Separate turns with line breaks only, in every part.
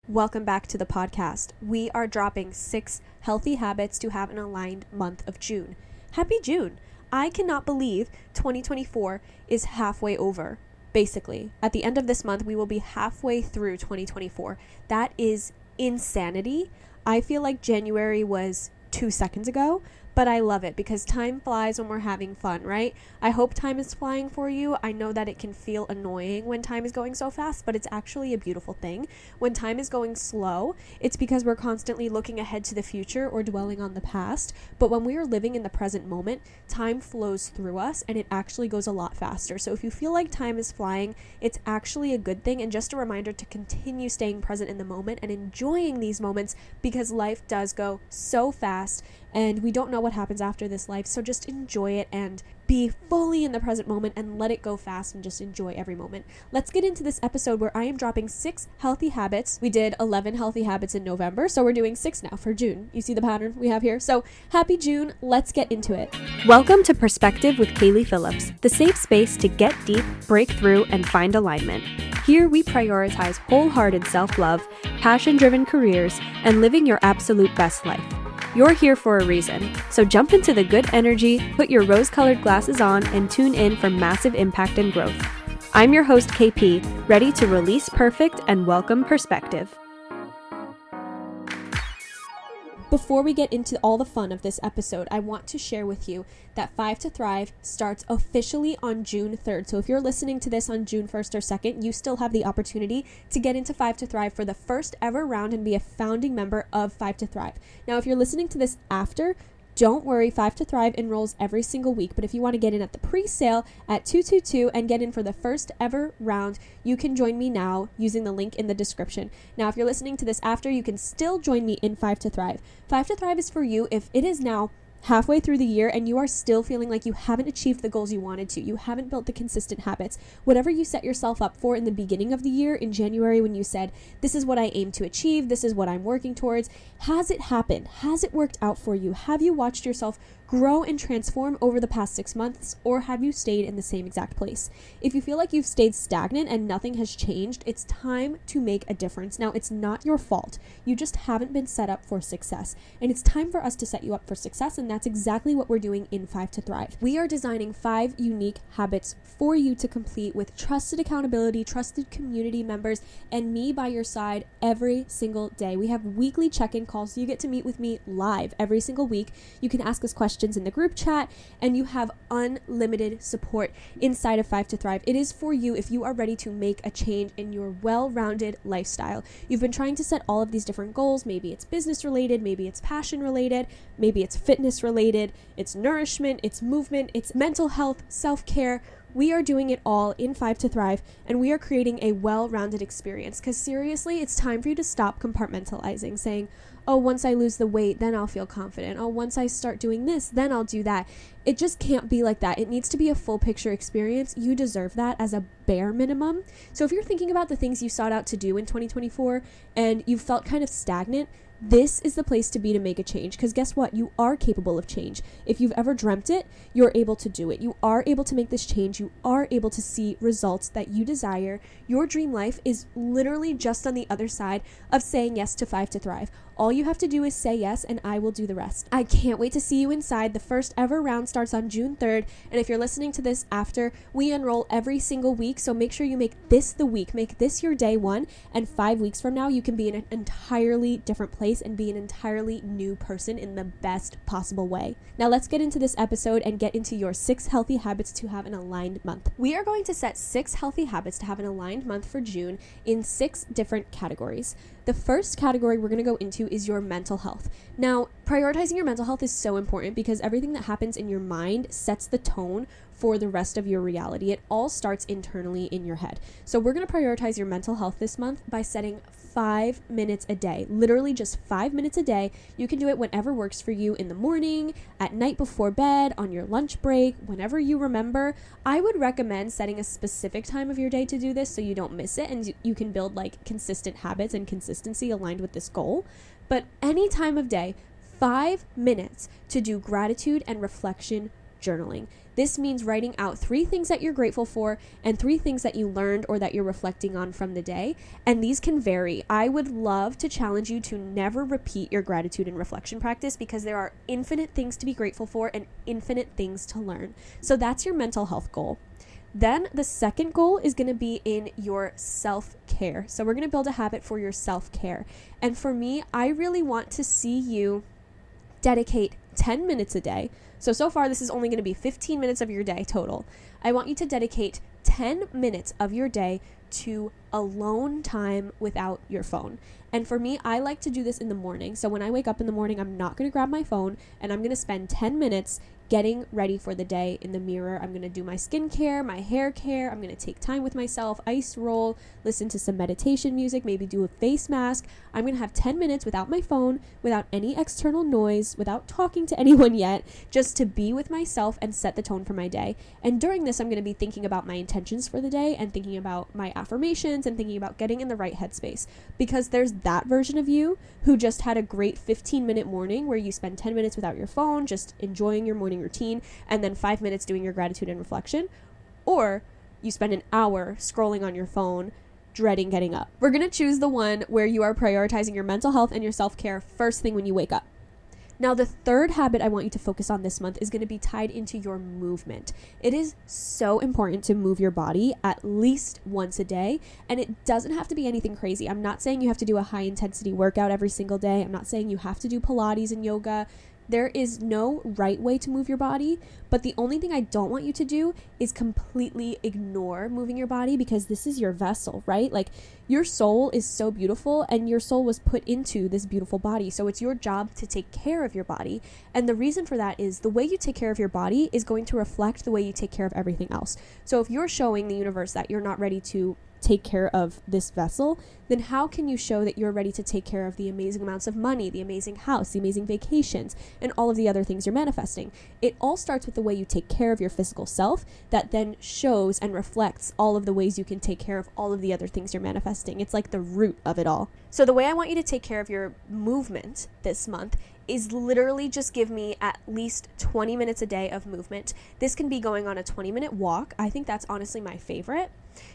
Welcome back to the podcast. We are dropping 6 healthy habits to have an aligned month of June. Happy June! I cannot believe 2024 is halfway over. Basically, at the end of this month, we will be halfway through 2024. That is insanity. I feel like January was 2 seconds ago, but I love it because time flies when we're having fun, right? I hope time is flying for you. I know that it can feel annoying when time is going so fast, but it's actually a beautiful thing. When time is going slow, it's because we're constantly looking ahead to the future or dwelling on the past. But when we are living in the present moment, time flows through us and it actually goes a lot faster. So if you feel like time is flying, it's actually a good thing. And just a reminder to continue staying present in the moment and enjoying these moments because life does go so fast and we don't know what happens after this life. So just enjoy it and be fully in the present moment and let it go fast and just enjoy every moment. Let's get into this episode where I am dropping 6 healthy habits. We did 11 healthy habits in November, so we're doing 6 now for June. You see the pattern we have here? So happy June. Let's get into it.
Welcome to Perspective with Kaylee Phillips, the safe space to get deep, break through, and find alignment. Here we prioritize wholehearted self-love, passion-driven careers, and living your absolute best life. You're here for a reason, so jump into the good energy, put your rose-colored glasses on, and tune in for massive impact and growth. I'm your host, KP, ready to release perfect and welcome perspective.
Before we get into all the fun of this episode, I want to share with you that 5 to Thrive starts officially on June 3rd. So if you're listening to this on June 1st or 2nd, you still have the opportunity to get into 5 to Thrive for the first ever round and be a founding member of 5 to Thrive. Now, if you're listening to this after, don't worry, 5 to Thrive enrolls every single week, but if you want to get in at the pre-sale at $222 and get in for the first ever round, you can join me now using the link in the description. Now, if you're listening to this after, you can still join me in 5 to Thrive. 5 to Thrive is for you if it is now halfway through the year and you are still feeling like you haven't achieved the goals you wanted to. You haven't built the consistent habits. Whatever you set yourself up for in the beginning of the year, in January, when you said, this is what I aim to achieve, this is what I'm working towards, has it happened? Has it worked out for you? Have you watched yourself grow and transform over the past 6 months, or have you stayed in the same exact place? If you feel like you've stayed stagnant and nothing has changed, it's time to make a difference. Now, it's not your fault. You just haven't been set up for success. And it's time for us to set you up for success, and that's exactly what we're doing in 5 to Thrive. We are designing 5 unique habits for you to complete with trusted accountability, trusted community members, and me by your side every single day. We have weekly check-in calls, so you get to meet with me live every single week. You can ask us questions in the group chat, and you have unlimited support inside of 5 to Thrive. It is for you if you are ready to make a change in your well-rounded lifestyle. You've been trying to set all of these different goals. Maybe it's business related, maybe it's passion related, maybe it's fitness related, it's nourishment, it's movement, it's mental health, self-care. We are doing it all in 5 to Thrive, and we are creating a well-rounded experience because seriously, it's time for you to stop compartmentalizing, saying, oh, once I lose the weight, then I'll feel confident. Oh, once I start doing this, then I'll do that. It just can't be like that. It needs to be a full picture experience. You deserve that as a bare minimum. So if you're thinking about the things you sought out to do in 2024 and you felt kind of stagnant, this is the place to be to make a change, because guess what? You are capable of change. If you've ever dreamt it, you're able to do it. You are able to make this change. You are able to see results that you desire. Your dream life is literally just on the other side of saying yes to 5 to Thrive. All you have to do is say yes, and I will do the rest. I can't wait to see you inside. The first ever round starts on June 3rd, and if you're listening to this after, we enroll every single week, so make sure you make this the week. Make this your day one, and 5 weeks from now, you can be in an entirely different place and be an entirely new person in the best possible way. Now let's get into this episode and get into your 6 healthy habits to have an aligned month. We are going to set 6 healthy habits to have an aligned month for June in 6 different categories. The first category we're going to go into is your mental health. Now, prioritizing your mental health is so important because everything that happens in your mind sets the tone for the rest of your reality. It all starts internally in your head. So we're going to prioritize your mental health this month by setting 5 minutes a day, literally just 5 minutes a day. You can do it whenever works for you, in the morning, at night before bed, on your lunch break, whenever you remember. I would recommend setting a specific time of your day to do this so you don't miss it and you can build like consistent habits and consistency aligned with this goal. But any time of day, 5 minutes to do gratitude and reflection journaling. This means writing out 3 things that you're grateful for and 3 things that you learned or that you're reflecting on from the day. And these can vary. I would love to challenge you to never repeat your gratitude and reflection practice, because there are infinite things to be grateful for and infinite things to learn. So that's your mental health goal. Then the second goal is going to be in your self-care. So we're going to build a habit for your self-care. And for me, I really want to see you dedicate 10 minutes a day. So far, this is only going to be 15 minutes of your day total. I want you to dedicate 10 minutes of your day to alone time without your phone. And for me, I like to do this in the morning. So when I wake up in the morning, I'm not going to grab my phone, and I'm going to spend 10 minutes getting ready for the day in the mirror. I'm going to do my skincare, my hair care. I'm going to take time with myself, ice roll, listen to some meditation music, maybe do a face mask. I'm going to have 10 minutes without my phone, without any external noise, without talking to anyone yet, just to be with myself and set the tone for my day. And during this, I'm going to be thinking about my intentions for the day and thinking about my affirmations and thinking about getting in the right headspace, because there's that version of you who just had a great 15-minute morning where you spend 10 minutes without your phone, just enjoying your morning routine, and then 5 minutes doing your gratitude and reflection. Or you spend an hour scrolling on your phone, dreading getting up. We're going to choose the one where you are prioritizing your mental health and your self-care first thing when you wake up. Now, the third habit I want you to focus on this month is going to be tied into your movement. It is so important to move your body at least once a day, and it doesn't have to be anything crazy. I'm not saying you have to do a high-intensity workout every single day. I'm not saying you have to do Pilates and yoga. There is no right way to move your body, but the only thing I don't want you to do is completely ignore moving your body, because this is your vessel, right? Like, your soul is so beautiful, and your soul was put into this beautiful body. So it's your job to take care of your body. And the reason for that is the way you take care of your body is going to reflect the way you take care of everything else. So if you're showing the universe that you're not ready to take care of this vessel, then how can you show that you're ready to take care of the amazing amounts of money, the amazing house, the amazing vacations, and all of the other things you're manifesting? It all starts with the way you take care of your physical self, that then shows and reflects all of the ways you can take care of all of the other things you're manifesting. It's like the root of it all. So the way I want you to take care of your movement this month is literally just give me at least 20 minutes a day of movement. This can be going on a 20-minute walk. I think that's honestly my favorite.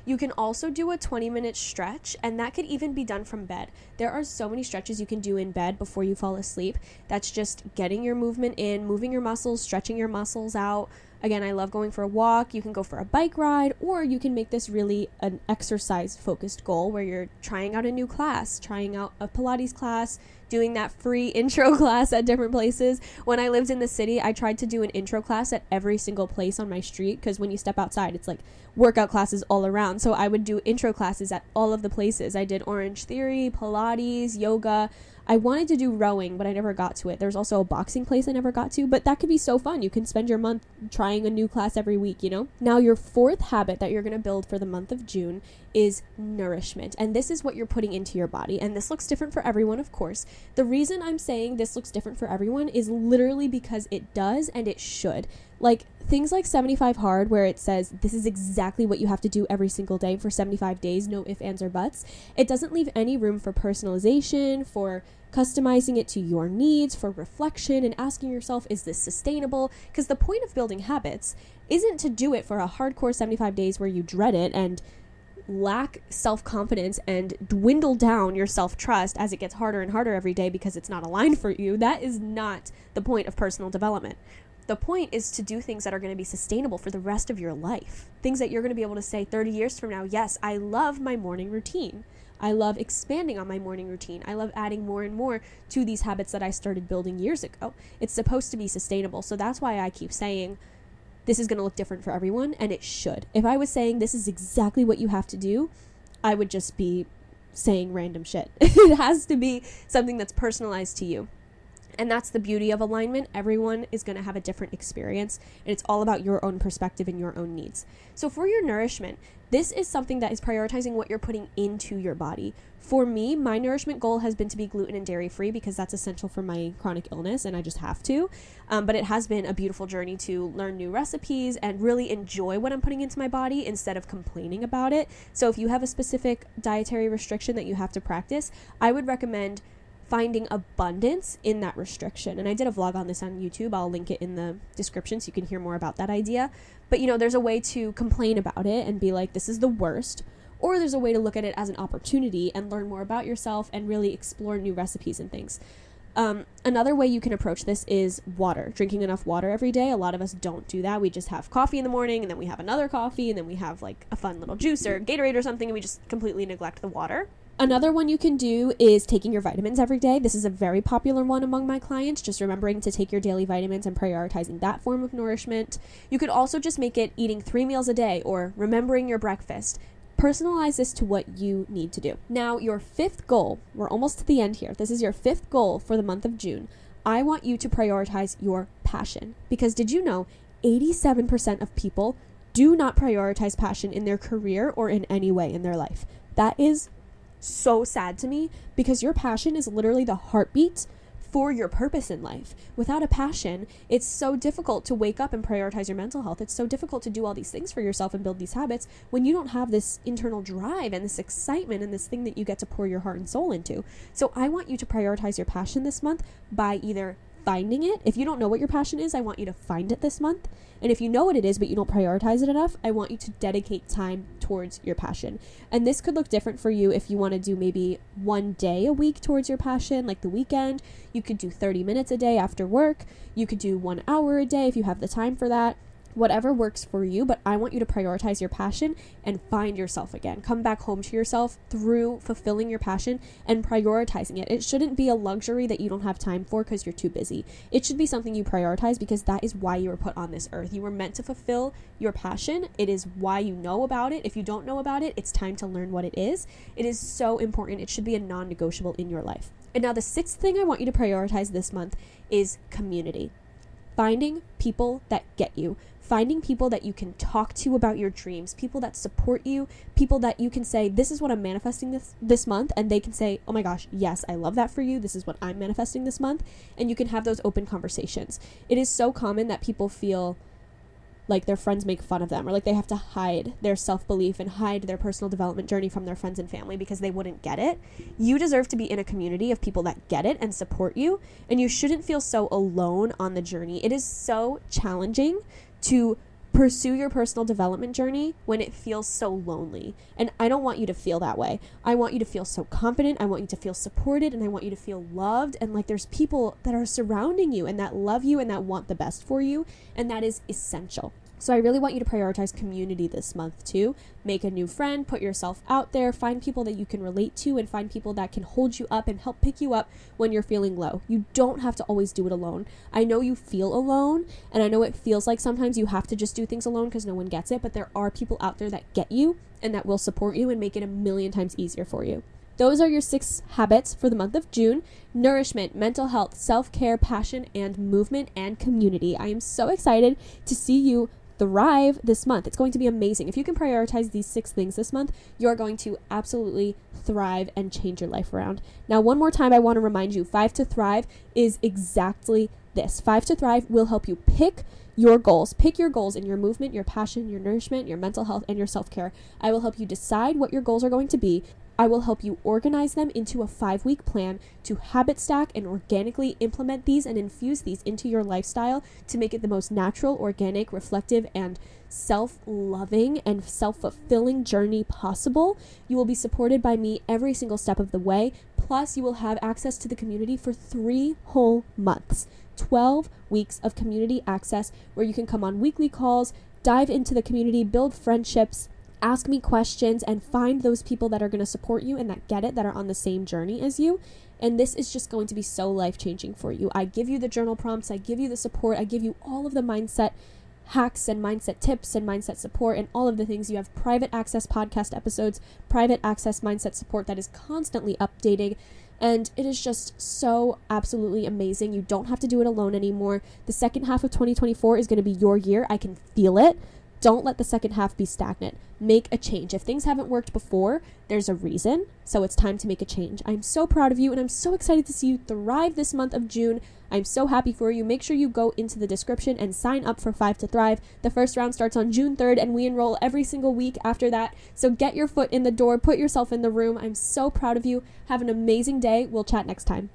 You can also do a 20-minute stretch, and that could even be done from bed. There are so many stretches you can do in bed before you fall asleep. That's just getting your movement in, moving your muscles, stretching your muscles out. Again, I love going for a walk. You can go for a bike ride, or you can make this really an exercise-focused goal where you're trying out a new class, trying out a Pilates class, doing that free intro class at different places. When I lived in the city, I tried to do an intro class at every single place on my street, because when you step outside, it's like workout classes all around. So I would do intro classes at all of the places. I did Orange Theory, Pilates, yoga. I wanted to do rowing, but I never got to it. There's also a boxing place I never got to, but that could be so fun. You can spend your month trying a new class every week, you know? Now, your fourth habit that you're going to build for the month of June is nourishment. And this is what you're putting into your body. And this looks different for everyone, of course. The reason I'm saying this looks different for everyone is literally because it does, and it should. Like things like 75 Hard, where it says this is exactly what you have to do every single day for 75 days, no ifs, ands, or buts. It doesn't leave any room for personalization, for customizing it to your needs, for reflection, and asking yourself, is this sustainable? Because the point of building habits isn't to do it for a hardcore 75 days where you dread it and lack self-confidence and dwindle down your self-trust as it gets harder and harder every day because it's not aligned for you. That is not the point of personal development. The point is to do things that are going to be sustainable for the rest of your life. Things that you're going to be able to say 30 years from now, yes, I love my morning routine. I love expanding on my morning routine. I love adding more and more to these habits that I started building years ago. It's supposed to be sustainable. So that's why I keep saying this is going to look different for everyone, and it should. If I was saying this is exactly what you have to do, I would just be saying random shit. It has to be something that's personalized to you. And that's the beauty of alignment. Everyone is going to have a different experience, and it's all about your own perspective and your own needs. So for your nourishment, this is something that is prioritizing what you're putting into your body. For me, my nourishment goal has been to be gluten and dairy free because that's essential for my chronic illness, and I just have to. But it has been a beautiful journey to learn new recipes and really enjoy what I'm putting into my body instead of complaining about it. So if you have a specific dietary restriction that you have to practice, I would recommend finding abundance in that restriction. And I did a vlog on this on YouTube. I'll link it in the description so you can hear more about that idea. But, there's a way to complain about it and be like, this is the worst. Or there's a way to look at it as an opportunity and learn more about yourself and really explore new recipes and things. Another way you can approach this is water, drinking enough water every day. A lot of us don't do that. We just have coffee in the morning, and then we have another coffee, and then we have like a fun little juice or Gatorade or something, and we just completely neglect the water. Another one you can do is taking your vitamins every day. This is a very popular one among my clients, just remembering to take your daily vitamins and prioritizing that form of nourishment. You could also just make it eating 3 meals a day or remembering your breakfast. Personalize this to what you need to do. Now, your 5th goal, we're almost to the end here. This is your 5th goal for the month of June. I want you to prioritize your passion, because did you know 87% of people do not prioritize passion in their career or in any way in their life? That is so sad to me, because your passion is literally the heartbeat for your purpose in life. Without a passion, it's so difficult to wake up and prioritize your mental health. It's so difficult to do all these things for yourself and build these habits when you don't have this internal drive and this excitement and this thing that you get to pour your heart and soul into. So I want you to prioritize your passion this month by either finding it. If you don't know what your passion is, I want you to find it this month. And if you know what it is, but you don't prioritize it enough, I want you to dedicate time towards your passion. And this could look different for you if you want to do maybe 1 day a week towards your passion, like the weekend. You could do 30 minutes a day after work. You could do 1 hour a day if you have the time for that. Whatever works for you, but I want you to prioritize your passion and find yourself again. Come back home to yourself through fulfilling your passion and prioritizing it. It shouldn't be a luxury that you don't have time for because you're too busy. It should be something you prioritize, because that is why you were put on this earth. You were meant to fulfill your passion. It is why you know about it. If you don't know about it, it's time to learn what it is. It is so important. It should be a non-negotiable in your life. And now the 6th thing I want you to prioritize this month is community. Finding people that get you. Finding people that you can talk to about your dreams, people that support you, people that you can say, this is what I'm manifesting this month, and they can say, oh my gosh, yes, I love that for you. This is what I'm manifesting this month. And you can have those open conversations. It is so common that people feel like their friends make fun of them, or like they have to hide their self-belief and hide their personal development journey from their friends and family because they wouldn't get it. You deserve to be in a community of people that get it and support you, and you shouldn't feel so alone on the journey. It is so challenging to pursue your personal development journey when it feels so lonely. And I don't want you to feel that way. I want you to feel so confident. I want you to feel supported, and I want you to feel loved, and like there's people that are surrounding you and that love you and that want the best for you, and that is essential. So I really want you to prioritize community this month too. Make a new friend, put yourself out there, find people that you can relate to, and find people that can hold you up and help pick you up when you're feeling low. You don't have to always do it alone. I know you feel alone, and I know it feels like sometimes you have to just do things alone because no one gets it, but there are people out there that get you and that will support you and make it a million times easier for you. Those are your 6 habits for the month of June: nourishment, mental health, self-care, passion, and movement, and community. I am so excited to see you thrive this month. It's going to be amazing. If you can prioritize these 6 things this month, you're going to absolutely thrive and change your life around. Now, one more time, I want to remind you, 5 to Thrive is exactly this. 5 to Thrive will help you pick your goals. Pick your goals in your movement, your passion, your nourishment, your mental health, and your self-care. I will help you decide what your goals are going to be. I will help you organize them into a 5-week plan to habit stack and organically implement these and infuse these into your lifestyle to make it the most natural, organic, reflective, and self-loving and self-fulfilling journey possible. You will be supported by me every single step of the way. Plus, you will have access to the community for 3 whole months. 12 weeks of community access where you can come on weekly calls, dive into the community, build friendships, ask me questions, and find those people that are going to support you and that get it, that are on the same journey as you. And this is just going to be so life-changing for you. I give you the journal prompts, I give you the support, I give you all of the mindset hacks and mindset tips and mindset support and all of the things. You have private access podcast episodes, private access mindset support that is constantly updating. And it is just so absolutely amazing. You don't have to do it alone anymore. The second half of 2024 is going to be your year. I can feel it. Don't let the second half be stagnant. Make a change. If things haven't worked before, there's a reason. So it's time to make a change. I'm so proud of you, and I'm so excited to see you thrive this month of June. I'm so happy for you. Make sure you go into the description and sign up for 5 to Thrive. The first round starts on June 3rd, and we enroll every single week after that. So get your foot in the door, put yourself in the room. I'm so proud of you. Have an amazing day. We'll chat next time.